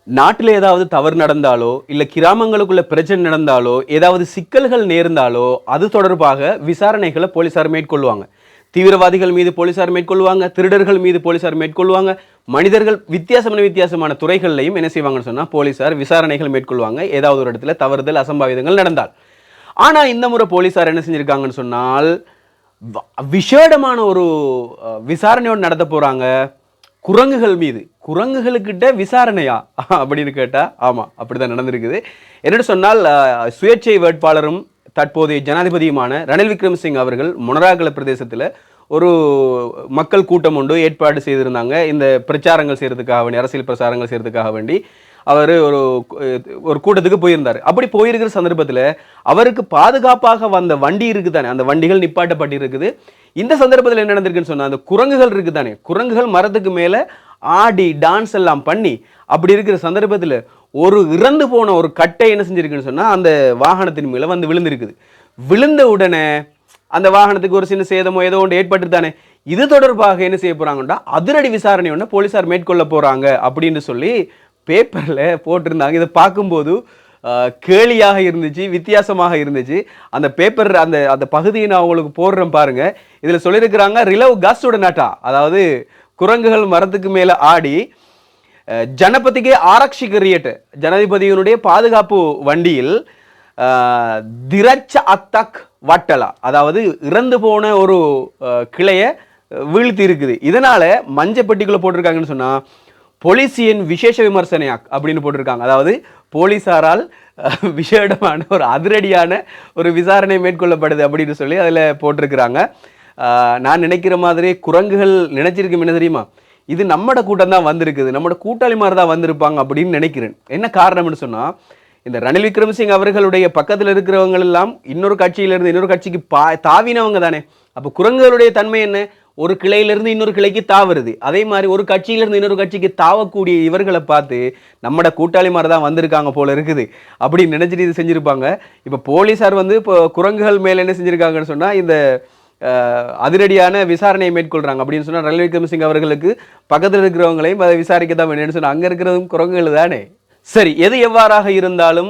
நாட்டில் ஏதாவது தவறு நடந்தாலோ இல்லை கிராமங்களுக்குள்ள பிரச்சனை நடந்தாலோ ஏதாவது சிக்கல்கள் நேர்ந்தாலோ அது தொடர்பாக விசாரணைகளை போலீசார் மேற்கொள்வாங்க. தீவிரவாதிகள் மீது போலீசார் மேற்கொள்வாங்க, திருடர்கள் மீது போலீசார் மேற்கொள்வாங்க, மனிதர்கள் வித்தியாசமான துறைகள்லையும் என்ன செய்வாங்கன்னு சொன்னால் போலீசார் விசாரணைகள் மேற்கொள்வாங்க ஏதாவது ஒரு இடத்துல தவறுதல் அசம்பாவிதங்கள் நடந்தால். ஆனால் இந்த முறை போலீசார் என்ன செஞ்சிருக்காங்கன்னு சொன்னால் விசேடமான ஒரு விசாரணையோடு நடத்த போகிறாங்க குரங்குகள் மீது. குரங்குகளுக்கிட்ட விசாரணையா அப்படின்னு கேட்டால் ஆமாம், அப்படிதான் நடந்திருக்குது. என்னென்னு சொன்னால் சுயேட்சை வேட்பாளரும் தற்போதைய ஜனாதிபதியுமான ரணில் விக்ரமசிங்க அவர்கள் மொனராகல பிரதேசத்தில் ஒரு மக்கள் கூட்டம் ஒன்று ஏற்பாடு செய்திருந்தாங்க. இந்த பிரச்சாரங்கள் செய்கிறதுக்காக வேண்டி, அரசியல் பிரச்சாரங்கள் செய்கிறதுக்காக வேண்டி அவர் ஒரு கூட்டத்துக்கு போயிருந்தார். அப்படி போயிருக்கிற சந்தர்ப்பத்தில் அவருக்கு பாதுகாப்பாக வந்த வண்டி இருக்குது தானே, அந்த வண்டிகள் நிப்பாட்டப்பட்டு இருக்குது. இந்த சந்தர்ப்பத்தில் என்ன நடந்திருக்குன்னு சொன்னால் அந்த குரங்குகள் இருக்குது தானே, குரங்குகள் மரத்துக்கு மேலே ஆடி டான்ஸ் எல்லாம் பண்ணி அப்படி இருக்கிற சந்தர்ப்பத்தில் ஒரு இறந்து போன ஒரு கட்டை என்ன செஞ்சிருக்குன்னு சொன்னால் அந்த வாகனத்தின் மேலே வந்து விழுந்திருக்குது. விழுந்த உடனே அந்த வாகனத்துக்கு ஒரு சின்ன சேதமோ ஏதோ ஒன்று ஏற்பட்டு தானே. இது தொடர்பாக என்ன செய்ய போகிறாங்கன்னா அதிரடி விசாரணை ஒன்று போலீஸார் மேற்கொள்ள போகிறாங்க அப்படின்னு சொல்லி பேப்பரில் போட்டிருந்தாங்க. இதை பார்க்கும்போது கேலியாக இருந்துச்சு, வித்தியாசமாக இருந்துச்சு. அந்த பேப்பர் அந்த அந்த பகுதியை நான் உங்களுக்கு போடுறேன் பாருங்க. இதில் சொல்லியிருக்கிறாங்க ரிலவ் காஸ்டோட நாட்டா, அதாவது குரங்குகள் மரத்துக்கு மேலே ஆடி ஜனபதிக்கு ஆரக்ஷிகரியட் ஜனாதிபதியினுடைய பாதுகாப்பு வண்டியில் திரச்ச அத்தக் வட்டலா, அதாவது இறந்து போன ஒரு கிளையை வீழ்த்தி இருக்குது. இதனால மஞ்சப்பட்டிக்குள்ள போட்டிருக்காங்கன்னு சொன்னா போலீசியின் விசேஷ விமர்சனையா அப்படின்னு போட்டிருக்காங்க. அதாவது போலீசாரால் விசேடமான ஒரு அதிரடியான ஒரு விசாரணை மேற்கொள்ளப்படுது அப்படின்னு சொல்லி அதில் போட்டிருக்கிறாங்க. நான் நினைக்கிற மாதிரி குரங்குகள் நினைச்சிருக்கும் என்ன தெரியுமா, இது நம்மட கூட்டம் தான் வந்திருக்குது, நம்மளோட கூட்டாளி மாதிரி தான் வந்திருப்பாங்க அப்படின்னு நினைக்கிறேன். என்ன காரணம்னு சொன்னால் இந்த ரணில் விக்ரமசிங்க அவர்களுடைய பக்கத்தில் இருக்கிறவங்க எல்லாம் இன்னொரு கட்சியிலிருந்து இன்னொரு கட்சிக்கு தாவினவங்க தானே. அப்போ குரங்குகளுடைய தன்மை என்ன, ஒரு கிளையிலிருந்து இன்னொரு கிளைக்கு தாவுறது. அதே மாதிரி ஒரு கட்சியிலிருந்து இன்னொரு கட்சிக்கு தாவக்கூடிய இவர்களை பார்த்து நம்மட கூட்டாளி மாதிரி தான் வந்திருக்காங்க போல இருக்குது அப்படின்னு நினைச்சிட்டு இது செஞ்சிருப்பாங்க. இப்போ போலீஸார் வந்து இப்போ குரங்குகள் மேலே என்ன செஞ்சிருக்காங்கன்னு சொன்னால் இந்த அதிரடியான விசாரணையை மேற்கொள்றாங்க அப்படின்னு சொன்னால் ரணில் விக்ரமசிங்க அவர்களுக்கு பக்கத்தில் இருக்கிறவங்களையும் அதை விசாரிக்க தான் வேணும்னு சொன்னால் அங்கே இருக்கிறதும் குரங்குகள் தானே. சரி, எது எவ்வாறாக இருந்தாலும்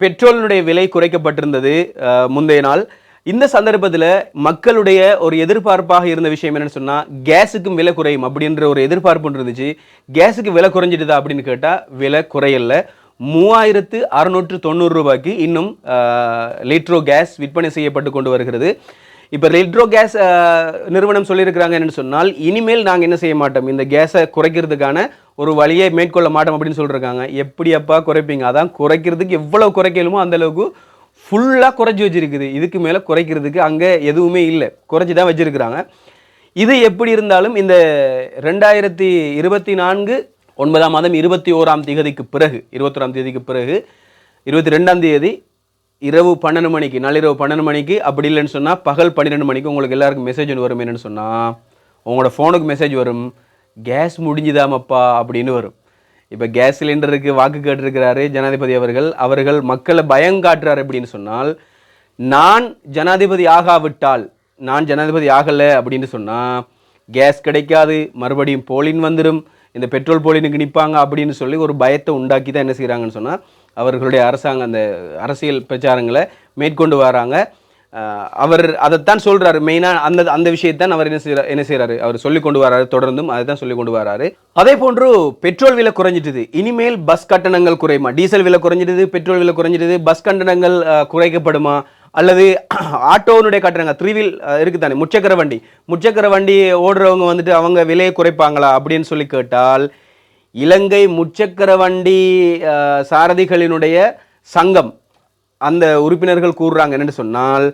பெட்ரோலினுடைய விலை குறைக்கப்பட்டிருந்தது முந்தைய நாள். இந்த சந்தர்ப்பத்தில் மக்களுடைய ஒரு எதிர்பார்ப்பாக இருந்த விஷயம் என்னன்னு சொன்னால் கேஸுக்கும் விலை குறையும் அப்படின்ற ஒரு எதிர்பார்ப்பு இருந்துச்சு. கேஸுக்கு விலை குறைஞ்சிடுதா அப்படின்னு கேட்டால் விலை குறையல. 3690 ரூபாய்க்கு இன்னும் லிட்ரோ கேஸ் விற்பனை செய்யப்பட்டு கொண்டு வருகிறது. இப்போ லிட்ரோ கேஸ் நிறுவனம் சொல்லியிருக்கிறாங்க என்னன்னு சொன்னால் இனிமேல் நாங்கள் என்ன செய்ய மாட்டோம், இந்த கேஸை குறைக்கிறதுக்கான ஒரு வழியை மேற்கொள்ள மாட்டோம் அப்படின்னு சொல்லியிருக்காங்க. எப்படி அப்பா குறைப்பீங்க, அதான் குறைக்கிறதுக்கு எவ்வளோ குறைக்கலுமோ அந்தளவுக்கு ஃபுல்லாக குறைச்சி வச்சிருக்குது. இதுக்கு மேலே குறைக்கிறதுக்கு அங்கே எதுவுமே இல்லை, குறைச்சி தான் வச்சிருக்கிறாங்க. இது எப்படி இருந்தாலும் இந்த 2024 9ஆம் மாதம் 21ஆம் தேதிக்கு பிறகு 21ஆம் தேதிக்கு பிறகு 22ஆம் தேதி இரவு 12 மணிக்கு நள்ளிரவு 12 மணிக்கு அப்படி இல்லைன்னு சொன்னால் பகல் 12 மணிக்கு உங்களுக்கு எல்லாருக்கும் மெசேஜ் வரும். என்னென்னு சொன்னால் உங்களோட ஃபோனுக்கு மெசேஜ் வரும், கேஸ் முடிஞ்சுதாமப்பா அப்படின்னு வரும். இப்போ கேஸ் சிலிண்டருக்கு வாக்கு கேட்டிருக்கிறாரு ஜனாதிபதி அவர்கள் மக்களை பயம் காட்டுறாரு அப்படின்னு சொன்னால் நான் ஜனாதிபதி ஆகாவிட்டால், நான் ஜனாதிபதி ஆகலை அப்படின்னு சொன்னால் கேஸ் கிடைக்காது, மறுபடியும் போலின் வந்துடும், இந்த பெட்ரோல் போலினுக்கு நிற்பாங்க அப்படின்னு சொல்லி ஒரு பயத்தை உண்டாக்கி தான் என்ன செய்கிறாங்கன்னு சொன்னால் அவர்களுடைய அரசாங்கம் அந்த அரசியல் பிரச்சாரங்களை மேற்கொண்டு வராங்க. அவர் அதைத்தான் சொல்கிறாரு மெயினாக. அந்த விஷயத்தான் அவர் என்ன செய்கிறாரு, அவர் சொல்லி கொண்டு வராரு, தொடர்ந்தும் அதை தான் சொல்லி கொண்டு வராரு. அதே போன்று பெட்ரோல் விலை குறைஞ்சிட்டுது, இனிமேல் பஸ் கட்டணங்கள் குறையுமா, டீசல் விலை குறைஞ்சிடுது, பெட்ரோல் விலை குறைஞ்சிடுது, பஸ் கட்டணங்கள் குறைக்கப்படுமா, அல்லது ஆட்டோனுடைய கட்டணங்கள் 3 வீல் இருக்குது தானே, முச்சக்கர வண்டி ஓடுறவங்க வந்துட்டு அவங்க விலையை குறைப்பாங்களா அப்படின்னு சொல்லி கேட்டால் இலங்கை முச்சக்கர வண்டி சாரதிகளினுடைய சங்கம் அந்த உறுப்பினர்கள் கூறுறாங்க என்னென்னு சொன்னால்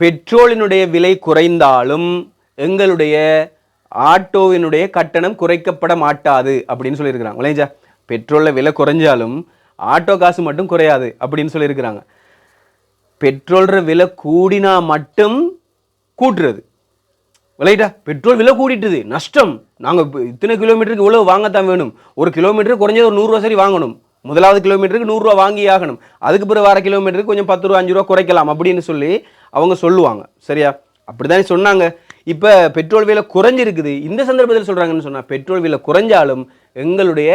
பெட்ரோலினுடைய விலை குறைந்தாலும் எங்களுடைய ஆட்டோவினுடைய கட்டணம் குறைக்கப்பட மாட்டாது அப்படின்னு சொல்லியிருக்கிறாங்க. விளைஞ்சா பெட்ரோலில் விலை குறைஞ்சாலும் ஆட்டோ காசு மட்டும் குறையாது அப்படின்னு சொல்லியிருக்கிறாங்க. பெட்ரோல்ற விலை கூடினா மட்டும் கூட்டுறது விளையிட்டா, பெட்ரோல் விலை கூடிட்டுது நஷ்டம், நாங்கள் இத்தனை கிலோமீட்டருக்கு இவ்வளோ வாங்கத்தான் வேணும், ஒரு கிலோமீட்டருக்கு குறைஞ்சது ஒரு 100 ரூபா சரி வாங்கணும், முதலாவது கிலோமீட்டருக்கு 100 ரூபா வாங்கி ஆகணும், அதுக்கு பிறகு வர கிலோமீட்டருக்கு கொஞ்சம் 10 ரூபா 5 ரூபா குறைக்கலாம் அப்படின்னு சொல்லி அவங்க சொல்லுவாங்க. சரியா, அப்படித்தானே சொன்னாங்க. இப்போ பெட்ரோல் விலை குறைஞ்சிருக்குது. இந்த சந்தர்ப்பத்தில் சொல்கிறாங்கன்னு சொன்னால் பெட்ரோல் விலை குறைஞ்சாலும் எங்களுடைய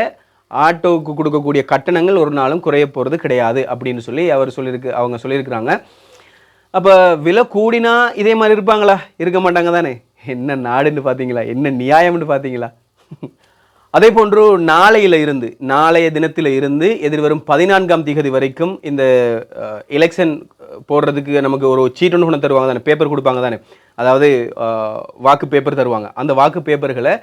ஆட்டோவுக்கு கொடுக்கக்கூடிய கட்டணங்கள் ஒரு நாளும் குறைய போகிறது கிடையாது அப்படின்னு சொல்லி அவங்க சொல்லியிருக்கிறாங்க. அப்போ விலை கூடினா இதே மாதிரி இருப்பாங்களா? இருக்க மாட்டாங்க தானே. என்ன நாடுன்னு பார்த்தீங்களா, என்ன நியாயம்னு பார்த்தீங்களா? அதே போன்று நாளைய தினத்தில் இருந்து எதிர்வரும் 14ஆம் தேதி வரைக்கும் இந்த எலெக்ஷன் போடுறதுக்கு நமக்கு ஒரு சீட் ஒன்று கொண்டு தருவாங்க தானே, பேப்பர் கொடுப்பாங்க தானே, அதாவது வாக்கு பேப்பர் தருவாங்க. அந்த வாக்கு பேப்பர்களை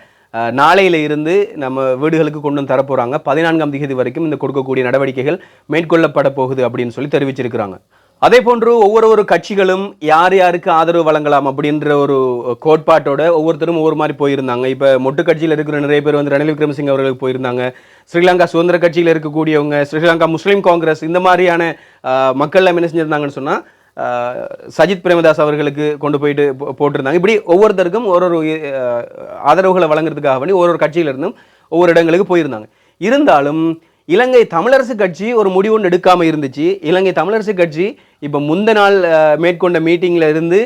நாளையில இருந்து நம்ம வீடுகளுக்கு கொண்டு வந்து தரப்போகிறாங்க. 14ஆம் தேதி வரைக்கும் இந்த கொடுக்கக்கூடிய நடவடிக்கைகள் மேற்கொள்ளப்பட போகுது அப்படின்னு சொல்லி தெரிவிச்சிருக்கிறாங்க. அதே போன்று ஒவ்வொரு கட்சிகளும் யார் யாருக்கு ஆதரவு வழங்கலாம் அப்படின்ற ஒரு கோட்பாட்டோட ஒவ்வொருத்தரும் ஒவ்வொரு மாதிரி போயிருந்தாங்க. இப்போ மொட்டு கட்சியில் இருக்கிற நிறைய பேர் வந்து ரணில் விக்ரமசிங்க அவர்களுக்கு போயிருந்தாங்க. ஸ்ரீலங்கா சுதந்திர கட்சியில் இருக்கக்கூடியவங்க, ஸ்ரீலங்கா முஸ்லீம் காங்கிரஸ், இந்த மாதிரியான மக்கள் என்ன செஞ்சிருந்தாங்கன்னு சொன்னால் சஜித் பிரேமதாஸ் அவர்களுக்கு கொண்டு போயிட்டு போட்டிருந்தாங்க. இப்படி ஒவ்வொருத்தருக்கும் ஒரு ஆதரவுகளை வழங்குறதுக்காக வேண்டி ஒரு கட்சியிலிருந்தும் ஒவ்வொரு இடங்களுக்கு போயிருந்தாங்க. இருந்தாலும் இலங்கை தமிழரசு கட்சி ஒரு முடிவு ஒன்று எடுக்காமல் இருந்துச்சு. இலங்கை தமிழரசு கட்சி இப்போ முந்த நாள் மேற்கொண்ட மீட்டிங்கில் இருந்து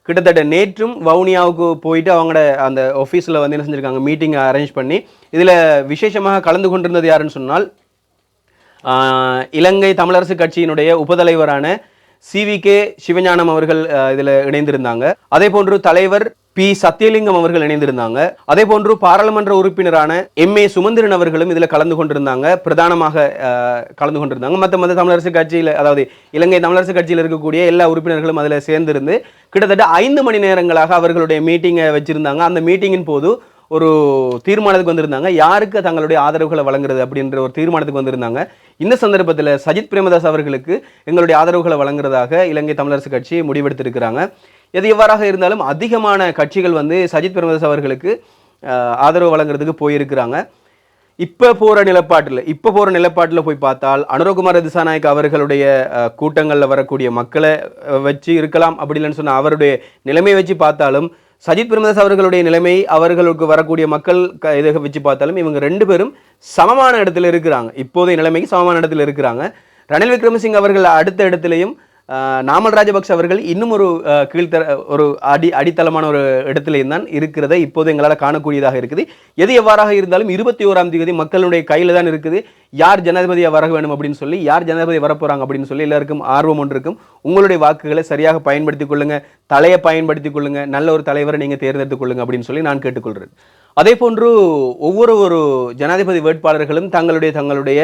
கிட்டத்தட்ட நேற்றும் வவுனியாவுக்கு போயிட்டு அவங்களோட அந்த ஆஃபீஸில் வந்து என்ன செஞ்சுருக்காங்க, மீட்டிங்கை அரேஞ்ச் பண்ணி இதில் விசேஷமாக கலந்து கொண்டிருந்தது யாருன்னு சொன்னால் இலங்கை தமிழரசு கட்சியினுடைய உபதலைவரான CVK சிவஞானம் அவர்கள் இதில் இணைந்திருந்தாங்க. அதே போன்று தலைவர் P சத்தியலிங்கம் அவர்கள் இணைந்திருந்தாங்க. அதே போன்று பாராளுமன்ற உறுப்பினரான MA சுமந்திரன் அவர்களும் இதில் கலந்து கொண்டிருந்தாங்க, பிரதானமாக கலந்து கொண்டிருந்தாங்க. மற்ற தமிழரசு கட்சியில், அதாவது இலங்கை தமிழரசு கட்சியில் இருக்கக்கூடிய எல்லா உறுப்பினர்களும் அதில் சேர்ந்திருந்து கிட்டத்தட்ட 5 மணி நேரங்களாக அவர்களுடைய மீட்டிங்கை வச்சிருந்தாங்க. அந்த மீட்டிங்கின் போது ஒரு தீர்மானத்துக்கு வந்திருந்தாங்க, யாருக்கு தங்களுடைய ஆதரவுகளை வழங்குறது அப்படின்ற ஒரு தீர்மானத்துக்கு வந்திருந்தாங்க. இந்த சந்தர்ப்பத்தில் சஜித் பிரேமதாஸ் அவர்களுக்கு எங்களுடைய ஆதரவுகளை வழங்குறதாக இலங்கை தமிழரசு கட்சி முடிவெடுத்திருக்கிறாங்க. எது எவ்வாறாக இருந்தாலும் அதிகமான கட்சிகள் வந்து சஜித் பிரேமதாஸ் அவர்களுக்கு ஆதரவு வழங்குறதுக்கு போயிருக்கிறாங்க. இப்போ போகிற நிலப்பாட்டில் போய் பார்த்தால் அனுரகுமார திசாநாயக் அவர்களுடைய கூட்டங்களில் வரக்கூடிய மக்களை வச்சு இருக்கலாம். அப்படி இல்லைன்னு சொன்னால் அவருடைய நிலைமையை வச்சு பார்த்தாலும் சஜித் பிரேமதாஸ் அவர்களுடைய நிலைமை, அவர்களுக்கு வரக்கூடிய மக்கள் இதை வச்சு பார்த்தாலும் இவங்க 2 பேரும் சமமான இடத்துல இருக்கிறாங்க. இப்போதைய நிலைமைக்கு சமமான இடத்துல இருக்கிறாங்க. ரணில் விக்ரமசிங்க அவர்கள் அடுத்த இடத்துலையும் நாமல் ராஜபக்ஷ அவர்கள் இன்னும் ஒரு அடித்தளமான ஒரு இடத்துலையும் தான் இருக்கிறதை இப்போது எங்களால் காணக்கூடியதாக இருக்குது. எது எவ்வாறாக இருந்தாலும் 21ஆம் தேதி மக்களுடைய கையில் தான் இருக்குது. யார் ஜனாதிபதியாக வர வேண்டும் அப்படின்னு சொல்லி, யார் ஜனாதிபதி வரப்போகிறாங்க அப்படின்னு சொல்லி எல்லாருக்கும் ஆர்வம் ஒன்று இருக்கும். உங்களுடைய வாக்குகளை சரியாக பயன்படுத்திக் கொள்ளுங்க, தலையை பயன்படுத்திக் கொள்ளுங்க, நல்ல ஒரு தலைவரை நீங்கள் தேர்ந்தெடுத்துக் கொள்ளுங்க அப்படின்னு சொல்லி நான் கேட்டுக்கொள்கிறேன். அதே போன்று ஒவ்வொரு ஜனாதிபதி வேட்பாளர்களும் தங்களுடைய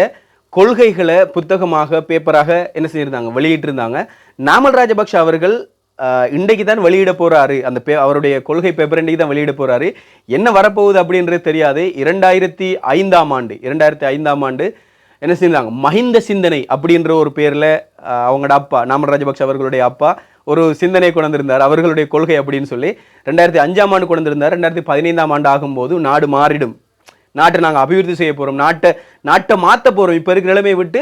கொள்கைகளை புத்தகமாக பேப்பராக என்ன செஞ்சிருந்தாங்க, வெளியிட்டிருந்தாங்க. நாமல் ராஜபக்ஷ அவர்கள் இன்றைக்கு தான் வெளியிட போறாரு, அவருடைய கொள்கை பேப்பர் இன்றைக்கு தான் வெளியிட போறாரு. என்ன வரப்போகுது அப்படின்றது தெரியாது. 2005ஆம் ஆண்டு என்ன செஞ்சாங்க, மஹிந்த சிந்தனை அப்படின்ற ஒரு பேர்ல அவங்களோட அப்பா நாமல் ராஜபக்ஷ அவர்களுடைய அப்பா ஒரு சிந்தனை கொண்டு வந்திருந்தார், அவர்களுடைய கொள்கை அப்படின்னு சொல்லி. 2005ஆம் ஆண்டு கொண்டு வந்திருந்தார். 2015ஆம் ஆண்டு ஆகும்போது நாடு மாறிடும், நாட்டை நாங்கள் அபிவிருத்தி செய்ய போகிறோம், நாட்டை மாற்ற போகிறோம், இப்போ இருக்கிற நிலைமையை விட்டு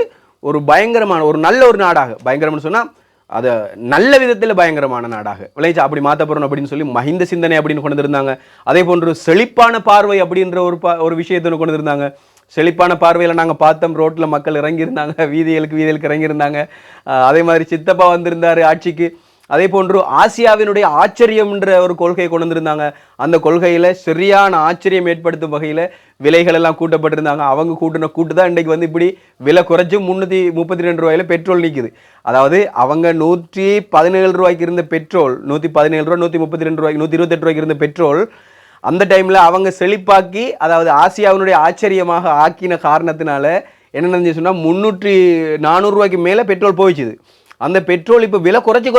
ஒரு பயங்கரமான ஒரு நல்ல ஒரு நாடாக, பயங்கரம்னு சொன்னால் அதை நல்ல விதத்தில் பயங்கரமான நாடாக விளைச்சு அப்படி மாற்ற போகிறோம் அப்படின்னு சொல்லி மஹிந்த சிந்தனை அப்படின்னு கொண்டு வந்திருந்தாங்க. அதே போன்று செழிப்பான பார்வை அப்படின்ற ஒரு விஷயத்தை கொண்டு வந்திருந்தாங்க. செழிப்பான பார்வையில் நாங்கள் பார்த்தோம், ரோட்டில் மக்கள் இறங்கியிருந்தாங்க, வீதிகளுக்கு இறங்கியிருந்தாங்க. அதே மாதிரி சித்தப்பா வந்திருந்தார் ஆட்சிக்கு. அதே போன்று ஆசியாவினுடைய ஆச்சரியம் என்ற ஒரு கொள்கையை கொண்டு வந்திருந்தாங்க. அந்த கொள்கையில் சரியான ஆச்சரியம் ஏற்படுத்தும் வகையில் விலைகள் எல்லாம் கூட்டப்பட்டிருந்தாங்க. அவங்க கூட்டு தான் இன்றைக்கு வந்து இப்படி விலை குறைச்சி 332 ரூபாயில் பெட்ரோல் நிற்குது. அதாவது அவங்க 117 ரூபாய்க்கு இருந்த பெட்ரோல் 117 ரூபா, 132 ரூபாய்க்கு, 128 ரூபாய்க்கு இருந்த பெட்ரோல் அந்த டைமில் அவங்க செழிப்பாக்கி, அதாவது ஆசியாவினுடைய ஆச்சரியமாக ஆக்கின காரணத்தினால என்ன நடந்துச்சு சொன்னால் 300-400 ரூபாய்க்கு மேலே பெட்ரோல் போயிடுச்சுது. அந்த பெட்ரோல் இப்போ விலை குறைச்சி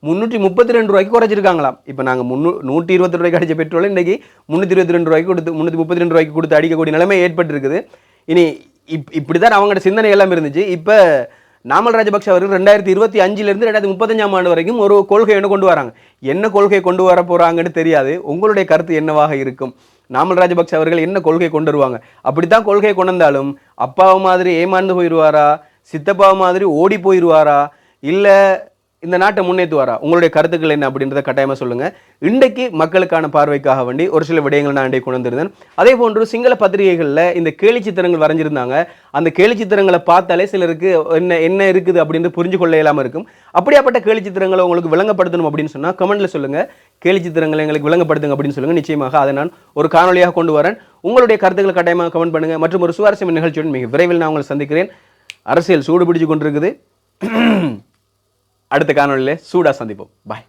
332 ரூபாய்க்கு குறைச்சிருக்காங்களாம். இப்போ நாங்கள் 120 ரூபாய்க்கு அடித்த பெட்ரோல் இன்றைக்கி 322 ரூபாய்க்கு கொடுத்து 332 ரூபாய்க்கு கொடுத்து அடிக்கக்கூடிய நிலைமை ஏற்பட்டிருக்குது. இனி இப்படி தான் அவங்களோட சிந்தனை எல்லாம் இருந்துச்சு. இப்போ நாமல் ராஜபக்ஷ அவர்கள் 2025 2035ஆம் ஆண்டு வரைக்கும் ஒரு கொள்கை ஒன்று கொண்டு வராங்க. என்ன கொள்கை கொண்டு வர போகிறாங்கன்னு தெரியாது. உங்களுடைய கருத்து என்னவாக இருக்கும்? நாமல் ராஜபக்ஷ அவர்கள் என்ன கொள்கை கொண்டு வருவாங்க? அப்படித்தான் கொள்கை கொண்டு வந்தாலும் அப்பாவை மாதிரி ஏமாந்து போயிடுவாரா, சித்தப்பா மாதிரி ஓடி போயிடுவாரா, இல்லை இந்த நாட்டை முன்னேற்றுவாரா? உங்களுடைய கருத்துக்கள் என்ன அப்படின்றத கட்டாயமா சொல்லுங்க. இன்றைக்கு மக்களுக்கான பார்வைக்காக வேண்டி ஒரு சில விடயங்கள் நான் இன்றைக்கு கொண்டு வந்திருந்தேன். அதே போன்று சிங்கள பத்திரிகைகளில் இந்த கேலி சித்திரங்கள் வரைஞ்சிருந்தாங்க. அந்த கேலி சித்திரங்களை பார்த்தாலே சிலருக்கு என்ன இருக்குது அப்படின்னு புரிஞ்சு கொள்ள இயலாமல் இருக்கும். அப்படியாப்பட்ட கேலி சித்திரங்களை உங்களுக்கு விளங்கப்படுத்தணும் அப்படின்னு சொன்னா கமெண்ட்ல சொல்லுங்க. கேலி சித்திரங்களை எங்களுக்கு விளங்கப்படுத்துங்க அப்படின்னு சொல்லுங்க. நிச்சயமாக அதை நான் ஒரு காணொலியாக கொண்டு வரேன். உங்களுடைய கருத்துக்களை கட்டாயமாக கமெண்ட் பண்ணுங்க. மற்றும் ஒரு சுவாரஸ்யமான நிகழ்ச்சியுடன் மிக விரைவில் நான் உங்களை சந்திக்கிறேன். அரசியல் சூடு பிடிச்சு கொண்டிருக்குது. அடுத்த காணொலியில் சூடா சந்திப்போம். பாய்.